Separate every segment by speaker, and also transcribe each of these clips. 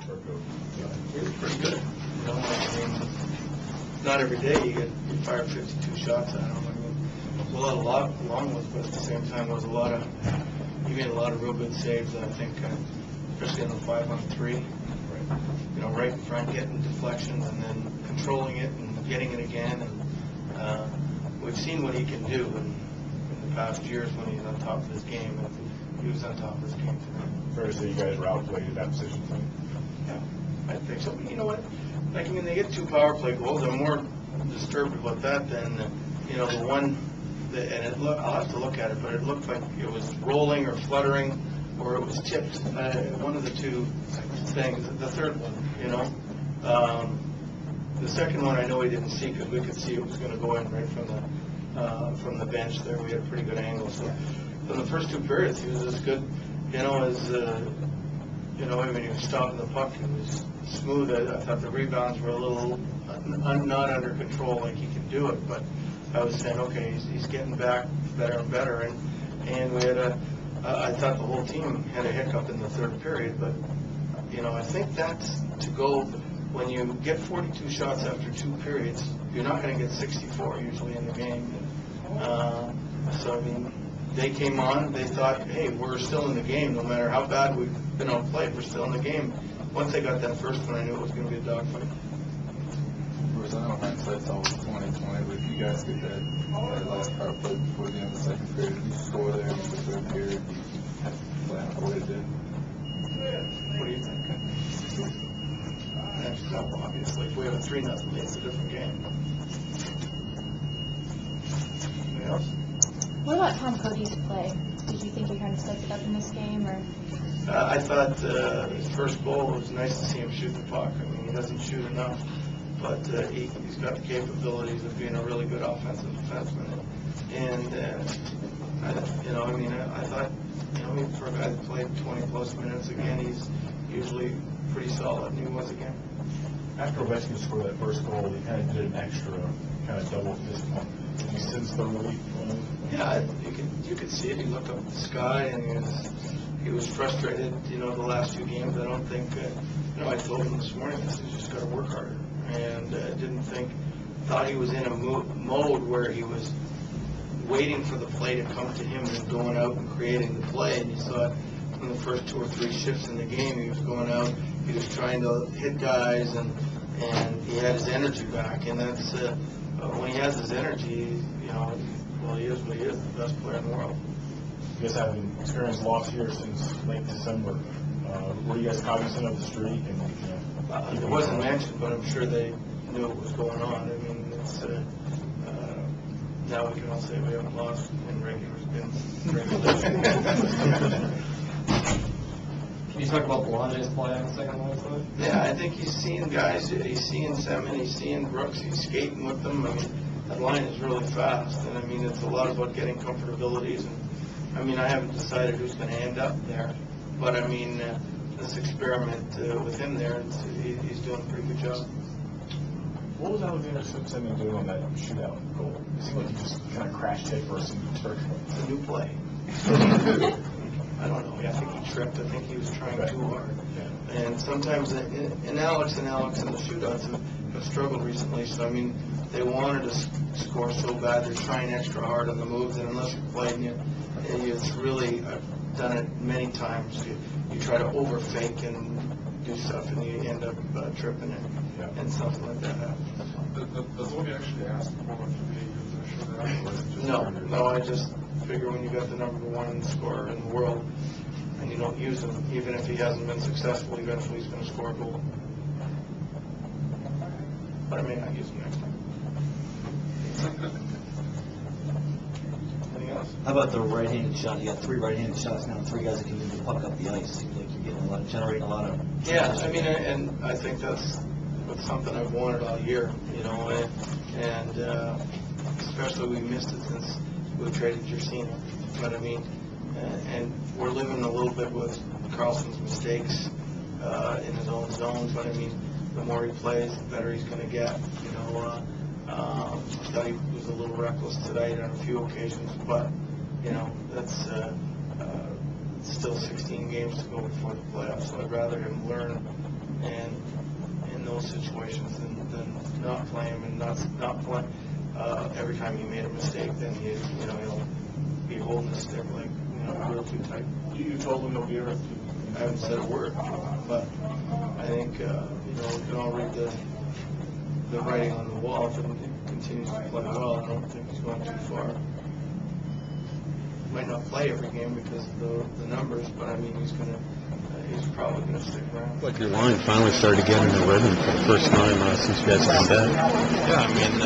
Speaker 1: He was pretty good. You know, I mean, not every day you fire 52 shots at him. I mean, there's a lot of long ones, but at the same time, there was he made a lot of real good saves. I think, especially on the 5-on-3. You know, right in front, getting deflections and then controlling it and getting it again. And we've seen what he can do in the past years when he's on top of his game. And he was on top of his game tonight.
Speaker 2: Fair to say you guys were outplayed at that position tonight?
Speaker 1: Yeah, I think so. But you know what? Like, I mean, they get 2 power play goals. I'm more disturbed about that than, you know, the one that, I'll have to look at it, but it looked like it was rolling or fluttering or it was tipped. One of the 2 things. The third one, you know. The second one I know he didn't see because we could see it was going to go in right from the bench there. We had a pretty good angle. So in the first 2 periods, he was as good, you know, as, you know, when he was stopping the puck, it was smooth. I thought the rebounds were a little not under control, like he can do it. But I was saying, okay, he's getting back better and better. And we had I thought the whole team had a hiccup in the third period. But, you know, I think that's to go, when you get 42 shots after 2 periods, you're not going to get 64 usually in the game. So, I mean, they came on, they thought, hey, we're still in the game. No matter how bad we've been outplayed, we're still in the game. Once they got that first one, I knew it was going to be a dogfight.
Speaker 3: Bruce, I know hindsight's always 20/20, but if you guys get that last power play before the end of the second period, you score there in the third period, you plan on what it did.
Speaker 1: What do you think? Next up, obviously. If we have a 3-0 lead, it's a different game. Anything else?
Speaker 4: What about Tom Cody's play? Did you think he kind of stepped it up in this game, or?
Speaker 1: I thought his first goal was nice to see him shoot the puck. I mean, he doesn't shoot enough, but he's got the capabilities of being a really good offensive defenseman. And you know, I mean, I thought, you know, for a guy that played 20+ minutes again, he's usually pretty solid, and he was again.
Speaker 2: After Ovechkin scored that first goal, he kind of did an extra kind of double fist pump. Did you sense the relief?
Speaker 1: Yeah, you could see it. He looked up at the sky, and he was frustrated. You know, the last 2 games, I don't think. You know, I told him this morning, I said, you just got to work harder, and thought he was in a mode where he was waiting for the play to come to him and going out and creating the play. And you saw it in the first 2 or 3 shifts in the game. He was going out, he was trying to hit guys, and he had his energy back. And that's when he has his energy, you know, well, he is what he is, the best player in the world.
Speaker 2: You guys haven't experienced loss here since late December. Were you guys cognizant of the streak? And,
Speaker 1: it wasn't mentioned, but I'm sure they knew what was going on. I mean, it's now we can all say we haven't lost in regular.
Speaker 5: Can you talk about Boulangé's play on the second line side?
Speaker 1: Yeah, I think he's seeing guys. He's seeing Semin. He's seeing Brooks. He's skating with them. I mean, that line is really fast, and I mean, it's a lot about getting comfortabilities. And I mean, I haven't decided who's going to end up there, but I mean, this experiment with him there, he's doing a pretty good job.
Speaker 2: What was Alexander Semin doing on that shootout goal? It seemed like he just kind of crashed headfirst into the turf.
Speaker 1: It's a new play. I don't know. I think he tripped. I think he was trying too hard. Yeah. And sometimes, and Alex and the shootouts have struggled recently. So I mean, they wanted to score so bad, they're trying extra hard on the moves. And unless you're playing it's really, I've done it many times. You try to overfake and do stuff, and you end up tripping and something like that happens.
Speaker 3: Does Obi actually ask how much to be used in a shootout?
Speaker 1: No, I just figure when you got the #1 scorer in the world and you don't use him, even if he hasn't been successful, eventually he's going to score a goal. But I may not use him next time. Anything else?
Speaker 6: How about the right-handed shot? You got 3 right-handed shots now, 3 guys that can move the puck up the ice. Seems like you're getting generating a lot of.
Speaker 1: Yeah, I mean, and I think that's something I've wanted all year, you know, and especially we missed it since we traded Jersina. But I mean, and we're living a little bit with Carlson's mistakes in his own zone. But I mean, the more he plays, the better he's going to get. You know, I thought he was a little reckless tonight on a few occasions, but you know, that's still 16 games to go before the playoffs, so I'd rather him learn and in those situations than not play him and not play every time he made a mistake. Then he'll be holding the stick like a little too tight.
Speaker 2: You told him no beer.
Speaker 1: I haven't said a word, but I think we can all read the writing on the wall. If he continues to play well, I don't think he's going too far. Might not play every game because of the numbers, but I mean he's probably gonna stick around.
Speaker 7: Like your line finally started getting in the rhythm for the first time since you guys have been back.
Speaker 8: Yeah, I mean we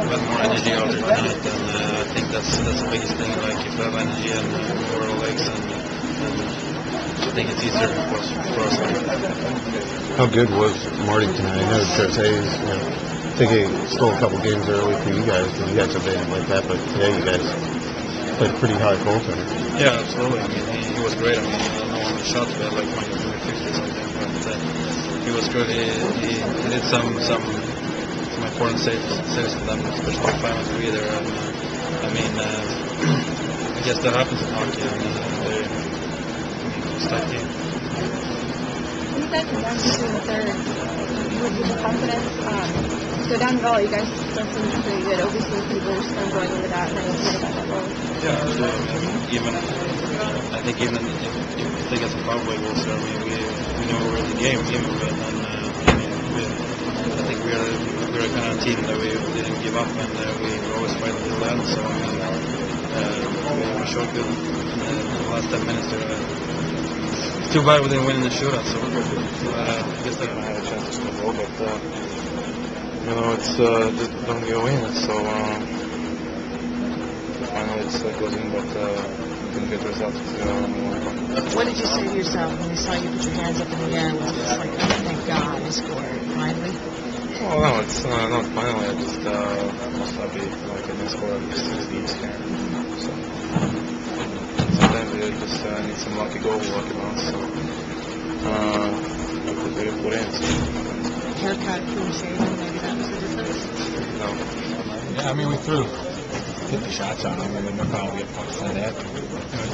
Speaker 8: had more energy out there tonight, and I think that's the biggest thing. Like if you have energy and more legs, and I think it's easier for us.
Speaker 7: How good was Marty tonight? I know Jose's, I think he stole a couple games early for you guys because you guys have been like that, but today you guys played a pretty high goaltender.
Speaker 8: Yeah, absolutely. I mean, he was great. I mean, I don't know how many shots we had, like minus 50 or something, but he was good. He did some important saves for them, especially the 5-on-3 there. And, I mean, I guess that happens in hockey, and it's tight game.
Speaker 4: You guys were down 2 in the third. With the confidence, so down the road, you guys still seem pretty good. Obviously, people are still going into that, and then you about that goal.
Speaker 8: Yeah, I think even if they get some power play goals there, we know we're in the game, but I think we're a kind of team that we didn't give up, and we were always fighting till the end. So I mean, we showed good in the last 10 minutes there. Too bad we didn't win in the shootout, so I guess they had a chance to score a goal, but it's don't go in, so finally it goes in, but didn't get the results.
Speaker 9: What did you say to yourself when you saw you put your hands up in the air? Was it just like, oh, thank God I scored finally?
Speaker 8: Well, no, it's not finally. I just most happy like I didn't score at least 60 each game. So sometimes you just need some lucky goal, lucky bounce. So we put in.
Speaker 9: Haircut, clean shaven, maybe that was the difference?
Speaker 8: No.
Speaker 10: Yeah, I mean, we threw 50 shots on him, and then no problem get pucks on that. He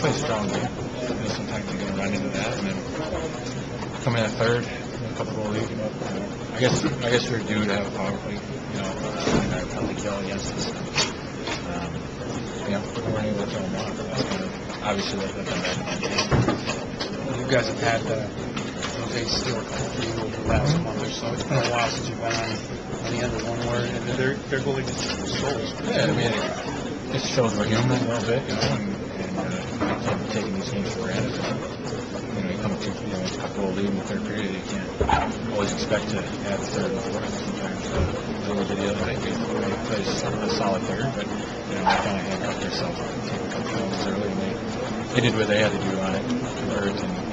Speaker 10: plays a strong game. Sometimes you're going to run into that, and then come in at third, a couple goal lead. I guess we're due to have a power play. Shooting our penalty kill against us. We weren't able to kill them off. That's kind of obviously what them back in the game. You guys have had Jose Stewart for you over the last month or so. It's been a while since you've been on the end of one word, and their goalie just souls. Yeah, I mean, it shows we're human a little bit, and can't taking these games for granted. You come to a couple of lead in the third period, you can't always expect to add the third and fourth. Sometimes we did the other night. They played a solid third, but they kind of handcuffed themselves, taking a couple penalties early, and they did what they had to do on it, convert and